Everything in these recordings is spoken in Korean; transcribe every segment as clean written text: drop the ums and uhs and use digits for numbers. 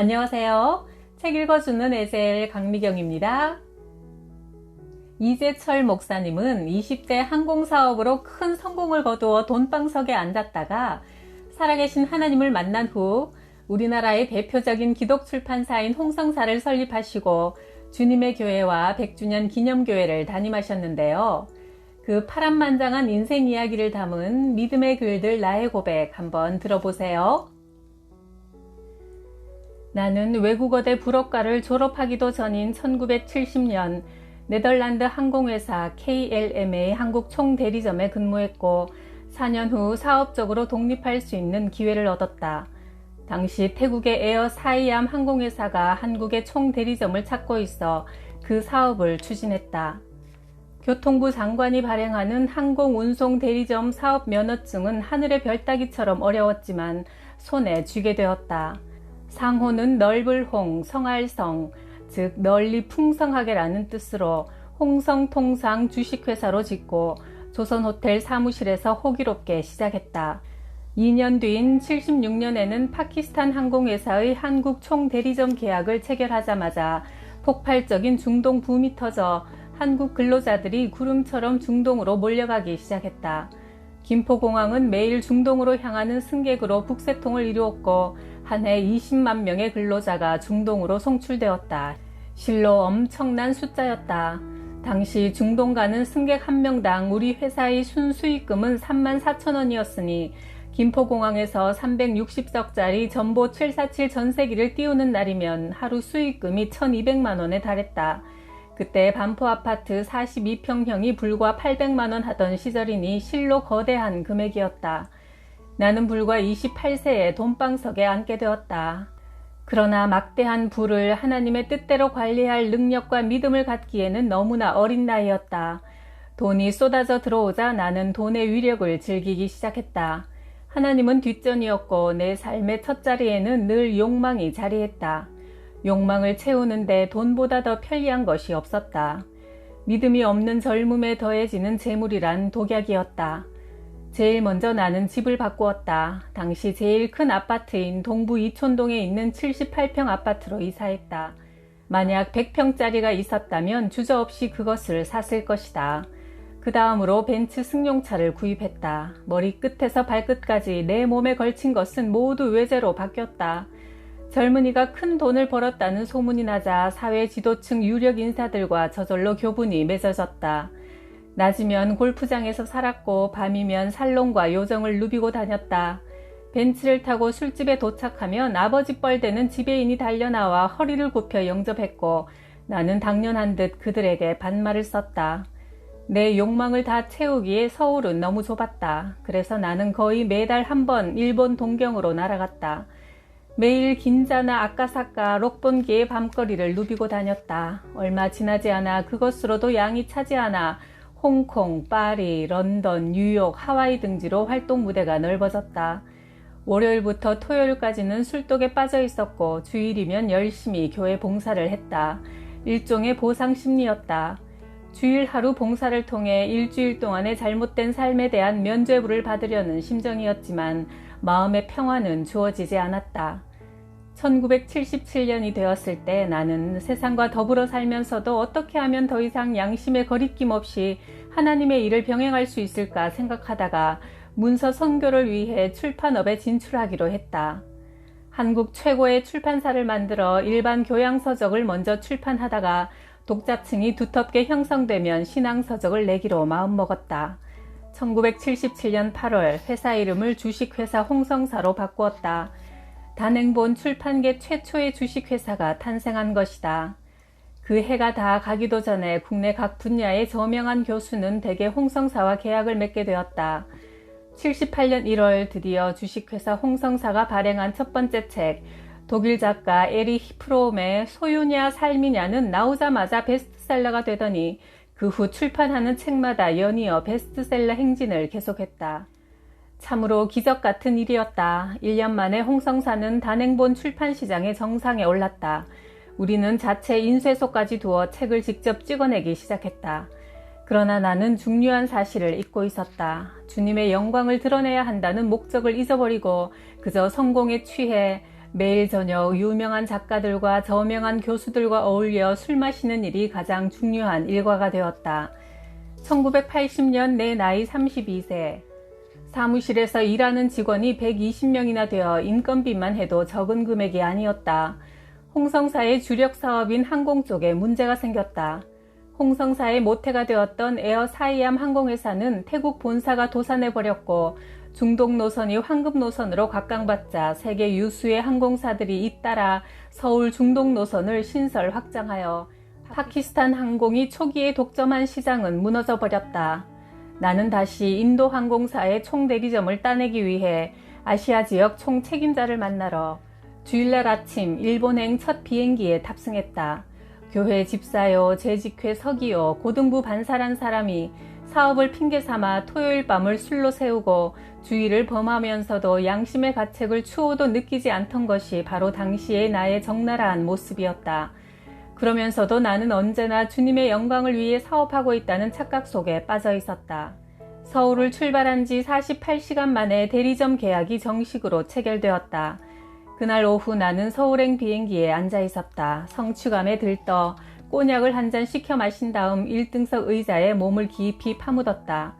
안녕하세요. 책 읽어주는 에셀 강미경입니다. 이재철 목사님은 20대 항공사업으로 큰 성공을 거두어 돈방석에 앉았다가 살아계신 하나님을 만난 후 우리나라의 대표적인 기독출판사인 홍성사를 설립하시고 주님의 교회와 100주년 기념교회를 담임하셨는데요. 그 파란만장한 인생 이야기를 담은 믿음의 글들 나의 고백 한번 들어보세요. 나는 외국어대 불어과를 졸업하기도 전인 1970년 네덜란드 항공회사 KLM의 한국 총대리점에 근무했고 4년 후 사업적으로 독립할 수 있는 기회를 얻었다. 당시 태국의 에어 사이암 항공회사가 한국의 총대리점을 찾고 있어 그 사업을 추진했다. 교통부 장관이 발행하는 항공운송대리점 사업면허증은 하늘의 별따기처럼 어려웠지만 손에 쥐게 되었다. 상호는 넓을 홍, 성할성, 즉 널리 풍성하게라는 뜻으로 홍성통상 주식회사로 짓고 조선호텔 사무실에서 호기롭게 시작했다. 2년 뒤인 76년에는 파키스탄 항공회사의 한국 총대리점 계약을 체결하자마자 폭발적인 중동 붐이 터져 한국 근로자들이 구름처럼 중동으로 몰려가기 시작했다. 김포공항은 매일 중동으로 향하는 승객으로 북새통을 이루었고 한 해 20만 명의 근로자가 중동으로 송출되었다. 실로 엄청난 숫자였다. 당시 중동 가는 승객 한 명당 우리 회사의 순수익금은 34,000원이었으니 김포공항에서 360석짜리 전보 747 전세기를 띄우는 날이면 하루 수익금이 1,200만 원에 달했다. 그때 반포 아파트 42평형이 불과 800만 원 하던 시절이니 실로 거대한 금액이었다. 나는 불과 28세에 돈방석에 앉게 되었다. 그러나 막대한 부를 하나님의 뜻대로 관리할 능력과 믿음을 갖기에는 너무나 어린 나이였다. 돈이 쏟아져 들어오자 나는 돈의 위력을 즐기기 시작했다. 하나님은 뒷전이었고 내 삶의 첫자리에는 늘 욕망이 자리했다. 욕망을 채우는데 돈보다 더 편리한 것이 없었다. 믿음이 없는 젊음에 더해지는 재물이란 독약이었다. 제일 먼저 나는 집을 바꾸었다. 당시 제일 큰 아파트인 동부 이촌동에 있는 78평 아파트로 이사했다. 만약 100평짜리가 있었다면 주저없이 그것을 샀을 것이다. 그 다음으로 벤츠 승용차를 구입했다. 머리끝에서 발끝까지 내 몸에 걸친 것은 모두 외제로 바뀌었다. 젊은이가 큰 돈을 벌었다는 소문이 나자 사회 지도층 유력 인사들과 저절로 교분이 맺어졌다. 낮이면 골프장에서 살았고 밤이면 살롱과 요정을 누비고 다녔다. 벤츠를 타고 술집에 도착하면 아버지 뻘되는 지배인이 달려나와 허리를 굽혀 영접했고 나는 당연한 듯 그들에게 반말을 썼다. 내 욕망을 다 채우기에 서울은 너무 좁았다. 그래서 나는 거의 매달 한 번 일본 동경으로 날아갔다. 매일 긴자나 아카사카, 록본기의 밤거리를 누비고 다녔다. 얼마 지나지 않아 그것으로도 양이 차지 않아 홍콩, 파리, 런던, 뉴욕, 하와이 등지로 활동 무대가 넓어졌다. 월요일부터 토요일까지는 술독에 빠져 있었고 주일이면 열심히 교회 봉사를 했다. 일종의 보상 심리였다. 주일 하루 봉사를 통해 일주일 동안의 잘못된 삶에 대한 면죄부를 받으려는 심정이었지만 마음의 평화는 주어지지 않았다. 1977년이 되었을 때 나는 세상과 더불어 살면서도 어떻게 하면 더 이상 양심의 거리낌 없이 하나님의 일을 병행할 수 있을까 생각하다가 문서 선교를 위해 출판업에 진출하기로 했다. 한국 최고의 출판사를 만들어 일반 교양서적을 먼저 출판하다가 독자층이 두텁게 형성되면 신앙서적을 내기로 마음먹었다. 1977년 8월 회사 이름을 주식회사 홍성사로 바꾸었다. 단행본 출판계 최초의 주식회사가 탄생한 것이다. 그 해가 다 가기도 전에 국내 각 분야의 저명한 교수는 대개 홍성사와 계약을 맺게 되었다. 78년 1월 드디어 주식회사 홍성사가 발행한 첫 번째 책, 독일 작가 에리히 프롬의 소유냐 삶이냐는 나오자마자 베스트셀러가 되더니 그 후 출판하는 책마다 연이어 베스트셀러 행진을 계속했다. 참으로 기적 같은 일이었다. 1년 만에 홍성사는 단행본 출판 시장의 정상에 올랐다. 우리는 자체 인쇄소까지 두어 책을 직접 찍어내기 시작했다. 그러나 나는 중요한 사실을 잊고 있었다. 주님의 영광을 드러내야 한다는 목적을 잊어버리고 그저 성공에 취해 매일 저녁 유명한 작가들과 저명한 교수들과 어울려 술 마시는 일이 가장 중요한 일과가 되었다. 1980년 내 나이 32세. 사무실에서 일하는 직원이 120명이나 되어 인건비만 해도 적은 금액이 아니었다. 홍성사의 주력 사업인 항공 쪽에 문제가 생겼다. 홍성사의 모태가 되었던 에어 사이암 항공회사는 태국 본사가 도산해버렸고 중동 노선이 황금 노선으로 각광받자 세계 유수의 항공사들이 잇따라 서울 중동 노선을 신설 확장하여 파키스탄 항공이 초기에 독점한 시장은 무너져 버렸다. 나는 다시 인도 항공사의 총대리점을 따내기 위해 아시아 지역 총책임자를 만나러 주일날 아침 일본행 첫 비행기에 탑승했다. 교회 집사요, 재직회 서기요, 고등부 반사란 사람이 사업을 핑계삼아 토요일 밤을 술로 새우고 주의를 범하면서도 양심의 가책을 추호도 느끼지 않던 것이 바로 당시의 나의 적나라한 모습이었다. 그러면서도 나는 언제나 주님의 영광을 위해 사업하고 있다는 착각 속에 빠져 있었다. 서울을 출발한 지 48시간 만에 대리점 계약이 정식으로 체결되었다. 그날 오후 나는 서울행 비행기에 앉아 있었다. 성취감에 들떠 꼬냑을 한 잔 시켜 마신 다음 1등석 의자에 몸을 깊이 파묻었다.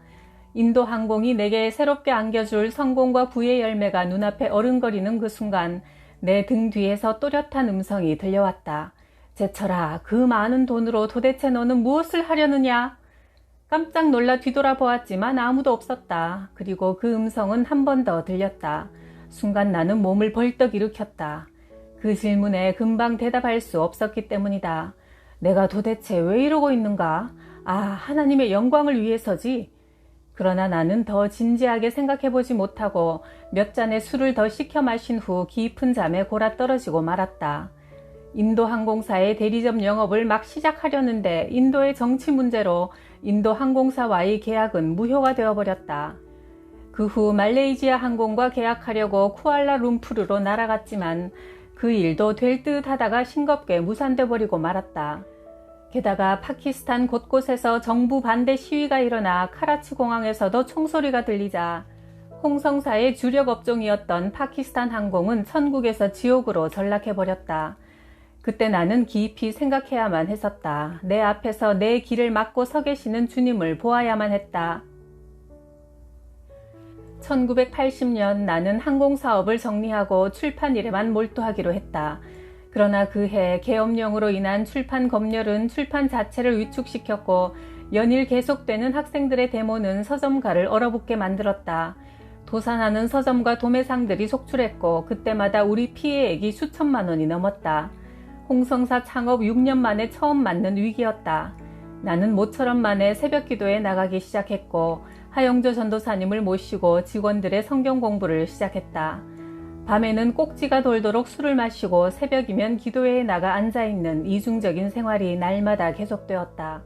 인도 항공이 내게 새롭게 안겨줄 성공과 부의 열매가 눈앞에 어른거리는 그 순간 내 등 뒤에서 또렷한 음성이 들려왔다. 제철아, 그 많은 돈으로 도대체 너는 무엇을 하려느냐? 깜짝 놀라 뒤돌아보았지만 아무도 없었다. 그리고 그 음성은 한 번 더 들렸다. 순간 나는 몸을 벌떡 일으켰다. 그 질문에 금방 대답할 수 없었기 때문이다. 내가 도대체 왜 이러고 있는가? 아, 하나님의 영광을 위해서지. 그러나 나는 더 진지하게 생각해보지 못하고 몇 잔의 술을 더 시켜 마신 후 깊은 잠에 골아떨어지고 말았다. 인도 항공사의 대리점 영업을 막 시작하려는데 인도의 정치 문제로 인도 항공사와의 계약은 무효가 되어버렸다. 그 후 말레이시아 항공과 계약하려고 쿠알라룸푸르로 날아갔지만 그 일도 될 듯 하다가 싱겁게 무산돼 버리고 말았다. 게다가 파키스탄 곳곳에서 정부 반대 시위가 일어나 카라치 공항에서도 총소리가 들리자 홍성사의 주력 업종이었던 파키스탄 항공은 천국에서 지옥으로 전락해버렸다. 그때 나는 깊이 생각해야만 했었다. 내 앞에서 내 길을 막고 서 계시는 주님을 보아야만 했다. 1980년 나는 항공사업을 정리하고 출판 일에만 몰두하기로 했다. 그러나 그해 계엄령으로 인한 출판 검열은 출판 자체를 위축시켰고 연일 계속되는 학생들의 데모는 서점가를 얼어붙게 만들었다. 도산하는 서점과 도매상들이 속출했고 그때마다 우리 피해액이 수천만 원이 넘었다. 홍성사 창업 6년 만에 처음 맞는 위기였다. 나는 모처럼 만에 새벽 기도에 나가기 시작했고 하영조 전도사님을 모시고 직원들의 성경 공부를 시작했다. 밤에는 꼭지가 돌도록 술을 마시고 새벽이면 기도회에 나가 앉아있는 이중적인 생활이 날마다 계속되었다.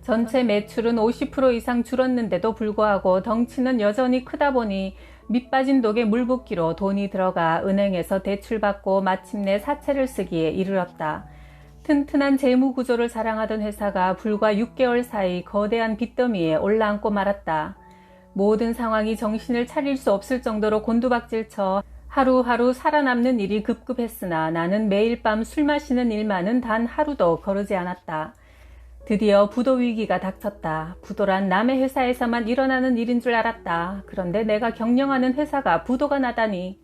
전체 매출은 50% 이상 줄었는데도 불구하고 덩치는 여전히 크다 보니 밑빠진 독에 물 붓기로 돈이 들어가 은행에서 대출받고 마침내 사채를 쓰기에 이르렀다. 튼튼한 재무 구조를 자랑하던 회사가 불과 6개월 사이 거대한 빚더미에 올라앉고 말았다. 모든 상황이 정신을 차릴 수 없을 정도로 곤두박질쳐 하루하루 살아남는 일이 급급했으나 나는 매일 밤 술 마시는 일만은 단 하루도 거르지 않았다. 드디어 부도 위기가 닥쳤다. 부도란 남의 회사에서만 일어나는 일인 줄 알았다. 그런데 내가 경영하는 회사가 부도가 나다니.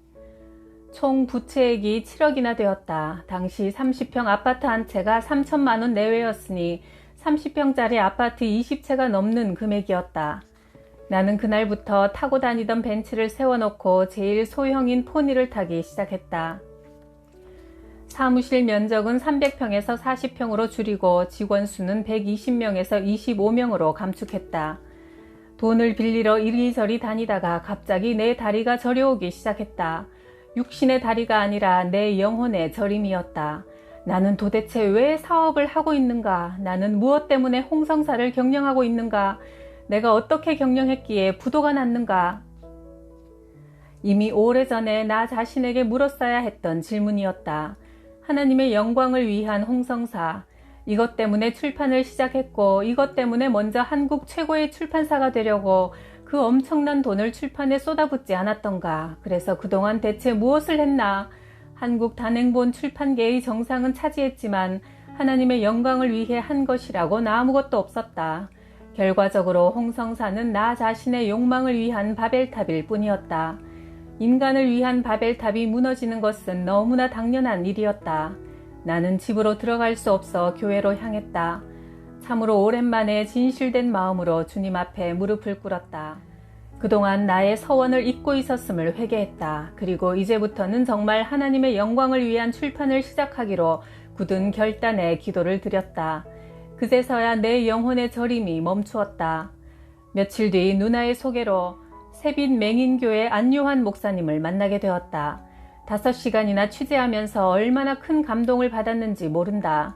총 부채액이 7억이나 되었다. 당시 30평 아파트 한 채가 3천만 원 내외였으니 30평짜리 아파트 20채가 넘는 금액이었다. 나는 그날부터 타고 다니던 벤츠를 세워놓고 제일 소형인 포니를 타기 시작했다. 사무실 면적은 300평에서 40평으로 줄이고 직원 수는 120명에서 25명으로 감축했다. 돈을 빌리러 이리저리 다니다가 갑자기 내 다리가 저려오기 시작했다. 육신의 다리가 아니라 내 영혼의 저림이었다. 나는 도대체 왜 사업을 하고 있는가? 나는 무엇 때문에 홍성사를 경영하고 있는가? 내가 어떻게 경영했기에 부도가 났는가? 이미 오래전에 나 자신에게 물었어야 했던 질문이었다. 하나님의 영광을 위한 홍성사, 이것 때문에 출판을 시작했고 이것 때문에 먼저 한국 최고의 출판사가 되려고 그 엄청난 돈을 출판에 쏟아붓지 않았던가. 그래서 그동안 대체 무엇을 했나? 한국 단행본 출판계의 정상은 차지했지만 하나님의 영광을 위해 한 것이라고는 아무것도 없었다. 결과적으로 홍성사는 나 자신의 욕망을 위한 바벨탑일 뿐이었다. 인간을 위한 바벨탑이 무너지는 것은 너무나 당연한 일이었다. 나는 집으로 들어갈 수 없어 교회로 향했다. 참으로 오랜만에 진실된 마음으로 주님 앞에 무릎을 꿇었다. 그동안 나의 서원을 잊고 있었음을 회개했다. 그리고 이제부터는 정말 하나님의 영광을 위한 출판을 시작하기로 굳은 결단에 기도를 드렸다. 그제서야 내 영혼의 저림이 멈추었다. 며칠 뒤 누나의 소개로 세빛 맹인교회 안요한 목사님을 만나게 되었다. 5시간이나 취재하면서 얼마나 큰 감동을 받았는지 모른다.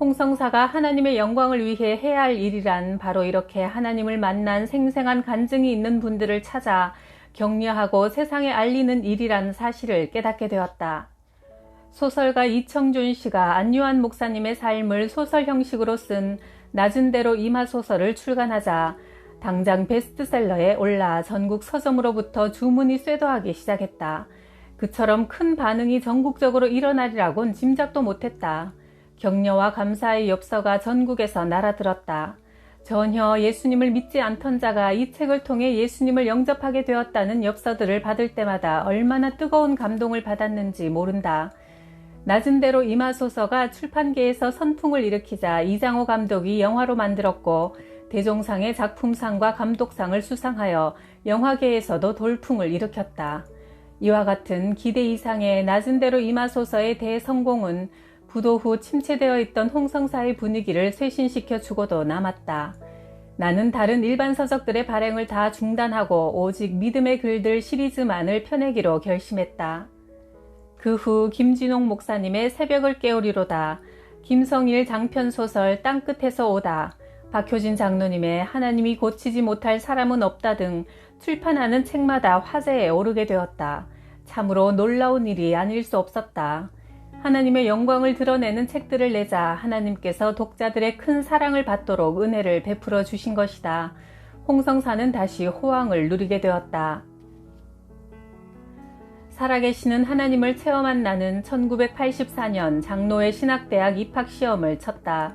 홍성사가 하나님의 영광을 위해 해야 할 일이란 바로 이렇게 하나님을 만난 생생한 간증이 있는 분들을 찾아 격려하고 세상에 알리는 일이란 사실을 깨닫게 되었다. 소설가 이청준 씨가 안요한 목사님의 삶을 소설 형식으로 쓴 낮은 대로 임하소설을 출간하자 당장 베스트셀러에 올라 전국 서점으로부터 주문이 쇄도하기 시작했다. 그처럼 큰 반응이 전국적으로 일어나리라곤 짐작도 못했다. 격려와 감사의 엽서가 전국에서 날아들었다. 전혀 예수님을 믿지 않던 자가 이 책을 통해 예수님을 영접하게 되었다는 엽서들을 받을 때마다 얼마나 뜨거운 감동을 받았는지 모른다. 낮은 대로 임하소서가 출판계에서 선풍을 일으키자 이장호 감독이 영화로 만들었고 대종상의 작품상과 감독상을 수상하여 영화계에서도 돌풍을 일으켰다. 이와 같은 기대 이상의 낮은 대로 임하소서의 대성공은 부도 후 침체되어 있던 홍성사의 분위기를 쇄신시켜 주고도 남았다. 나는 다른 일반 서적들의 발행을 다 중단하고 오직 믿음의 글들 시리즈만을 펴내기로 결심했다. 그 후 김진홍 목사님의 새벽을 깨우리로다, 김성일 장편소설 땅끝에서 오다, 박효진 장로님의 하나님이 고치지 못할 사람은 없다 등 출판하는 책마다 화제에 오르게 되었다. 참으로 놀라운 일이 아닐 수 없었다. 하나님의 영광을 드러내는 책들을 내자 하나님께서 독자들의 큰 사랑을 받도록 은혜를 베풀어 주신 것이다. 홍성사는 다시 호황을 누리게 되었다. 살아계시는 하나님을 체험한 나는 1984년 장로회 신학대학 입학시험을 쳤다.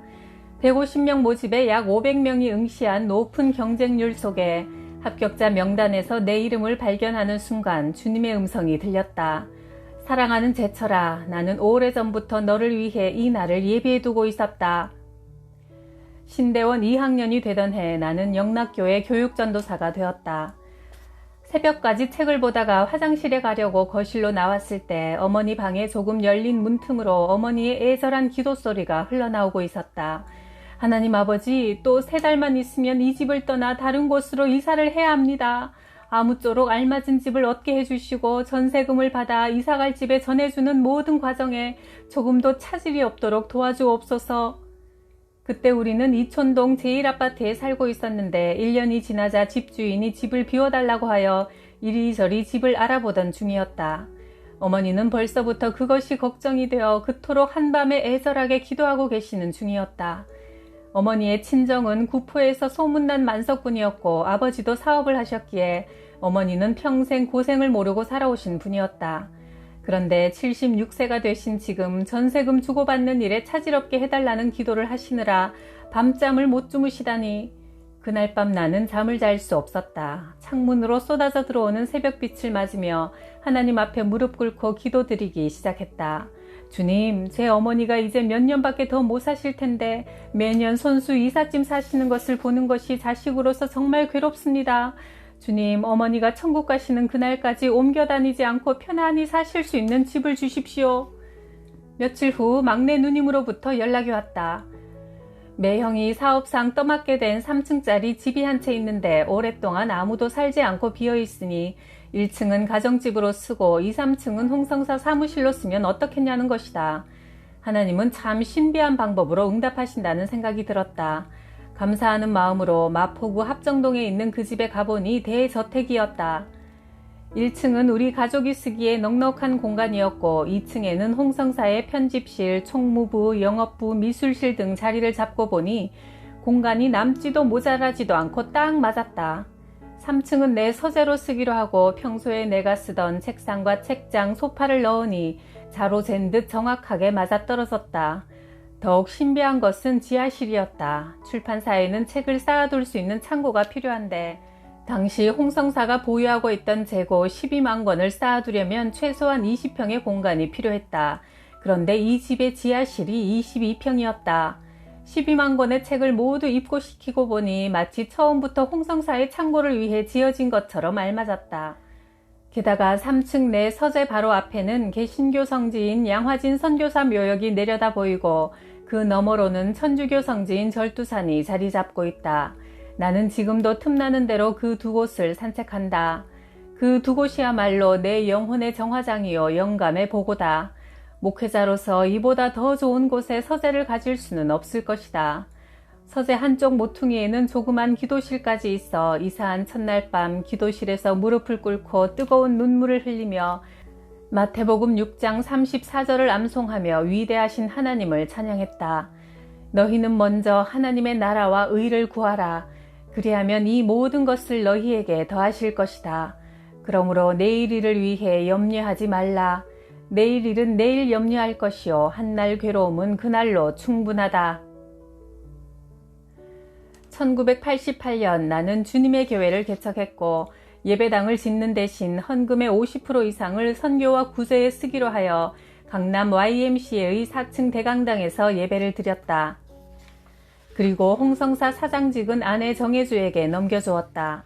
150명 모집에 약 500명이 응시한 높은 경쟁률 속에 합격자 명단에서 내 이름을 발견하는 순간 주님의 음성이 들렸다. 사랑하는 제철아, 나는 오래전부터 너를 위해 이 날을 예비해두고 있었다. 신대원 2학년이 되던 해 나는 영락교회 교육전도사가 되었다. 새벽까지 책을 보다가 화장실에 가려고 거실로 나왔을 때 어머니 방에 조금 열린 문틈으로 어머니의 애절한 기도 소리가 흘러나오고 있었다. 하나님 아버지, 또 3달만 있으면 이 집을 떠나 다른 곳으로 이사를 해야 합니다. 아무쪼록 알맞은 집을 얻게 해주시고 전세금을 받아 이사갈 집에 전해주는 모든 과정에 조금도 차질이 없도록 도와주옵소서. 그때 우리는 이촌동 제1아파트에 살고 있었는데 1년이 지나자 집주인이 집을 비워달라고 하여 이리저리 집을 알아보던 중이었다. 어머니는 벌써부터 그것이 걱정이 되어 그토록 한밤에 애절하게 기도하고 계시는 중이었다. 어머니의 친정은 구포에서 소문난 만석군이었고 아버지도 사업을 하셨기에 어머니는 평생 고생을 모르고 살아오신 분이었다. 그런데 76세가 되신 지금 전세금 주고받는 일에 차질없게 해달라는 기도를 하시느라 밤잠을 못 주무시다니. 그날 밤 나는 잠을 잘 수 없었다. 창문으로 쏟아져 들어오는 새벽빛을 맞으며 하나님 앞에 무릎 꿇고 기도드리기 시작했다. 주님, 제 어머니가 이제 몇 년밖에 더 못 사실 텐데 매년 손수 이삿짐 사시는 것을 보는 것이 자식으로서 정말 괴롭습니다. 주님, 어머니가 천국 가시는 그날까지 옮겨 다니지 않고 편안히 사실 수 있는 집을 주십시오. 며칠 후 막내 누님으로부터 연락이 왔다. 매형이 사업상 떠맡게 된 3층짜리 집이 한 채 있는데 오랫동안 아무도 살지 않고 비어있으니 1층은 가정집으로 쓰고 2, 3층은 홍성사 사무실로 쓰면 어떻겠냐는 것이다. 하나님은 참 신비한 방법으로 응답하신다는 생각이 들었다. 감사하는 마음으로 마포구 합정동에 있는 그 집에 가보니 대저택이었다. 1층은 우리 가족이 쓰기에 넉넉한 공간이었고 2층에는 홍성사의 편집실, 총무부, 영업부, 미술실 등 자리를 잡고 보니 공간이 남지도 모자라지도 않고 딱 맞았다. 3층은 내 서재로 쓰기로 하고 평소에 내가 쓰던 책상과 책장, 소파를 넣으니 자로 잰 듯 정확하게 맞아떨어졌다. 더욱 신비한 것은 지하실이었다. 출판사에는 책을 쌓아둘 수 있는 창고가 필요한데 당시 홍성사가 보유하고 있던 재고 12만 권을 쌓아두려면 최소한 20평의 공간이 필요했다. 그런데 이 집의 지하실이 22평이었다. 12만 권의 책을 모두 입고시키고 보니 마치 처음부터 홍성사의 창고를 위해 지어진 것처럼 알맞았다. 게다가 3층 내 서재 바로 앞에는 개신교 성지인 양화진 선교사 묘역이 내려다 보이고 그 너머로는 천주교 성지인 절두산이 자리 잡고 있다. 나는 지금도 틈나는 대로 그 두 곳을 산책한다. 그 두 곳이야말로 내 영혼의 정화장이요 영감의 보고다. 목회자로서 이보다 더 좋은 곳에 서재를 가질 수는 없을 것이다. 서재 한쪽 모퉁이에는 조그만 기도실까지 있어 이사한 첫날 밤 기도실에서 무릎을 꿇고 뜨거운 눈물을 흘리며 마태복음 6장 34절을 암송하며 위대하신 하나님을 찬양했다. 너희는 먼저 하나님의 나라와 의를 구하라. 그리하면 이 모든 것을 너희에게 더하실 것이다. 그러므로 내일 일을 위해 염려하지 말라. 내일 일은 내일 염려할 것이요 한날 괴로움은 그날로 충분하다. 1988년 나는 주님의 교회를 개척했고 예배당을 짓는 대신 헌금의 50% 이상을 선교와 구제에 쓰기로 하여 강남 YMCA의 4층 대강당에서 예배를 드렸다. 그리고 홍성사 사장직은 아내 정혜주에게 넘겨주었다.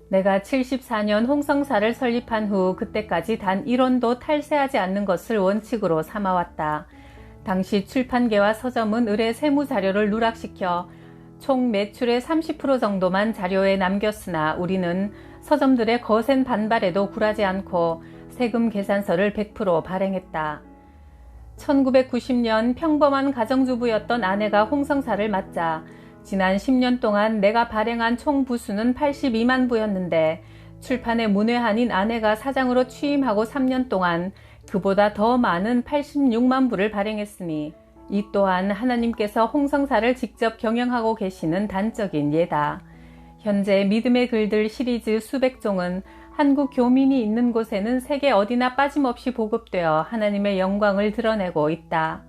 내가 74년 홍성사를 설립한 후 그때까지 단 1원도 탈세하지 않는 것을 원칙으로 삼아왔다. 당시 출판계와 서점은 의뢰 세무자료를 누락시켜 총 매출의 30% 정도만 자료에 남겼으나 우리는 서점들의 거센 반발에도 굴하지 않고 세금 계산서를 100% 발행했다. 1990년 평범한 가정주부였던 아내가 홍성사를 맡자 지난 10년 동안 내가 발행한 총 부수는 82만 부였는데 출판의 문외한인 아내가 사장으로 취임하고 3년 동안 그보다 더 많은 86만 부를 발행했으니 이 또한 하나님께서 홍성사를 직접 경영하고 계시는 단적인 예다. 현재 믿음의 글들 시리즈 수백 종은 한국 교민이 있는 곳에는 세계 어디나 빠짐없이 보급되어 하나님의 영광을 드러내고 있다.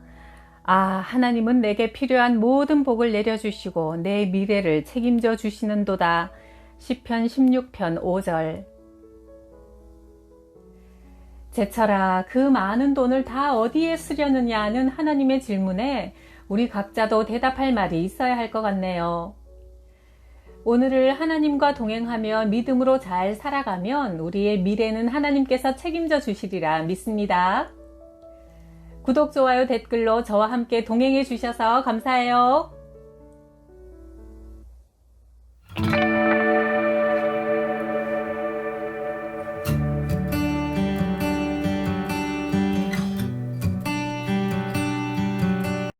아, 하나님은 내게 필요한 모든 복을 내려주시고 내 미래를 책임져 주시는도다. 시편 16편 5절. 제철아, 그 많은 돈을 다 어디에 쓰려느냐는 하나님의 질문에 우리 각자도 대답할 말이 있어야 할 것 같네요. 오늘을 하나님과 동행하며 믿음으로 잘 살아가면 우리의 미래는 하나님께서 책임져 주시리라 믿습니다. 구독, 좋아요, 댓글로 저와 함께 동행해 주셔서 감사해요.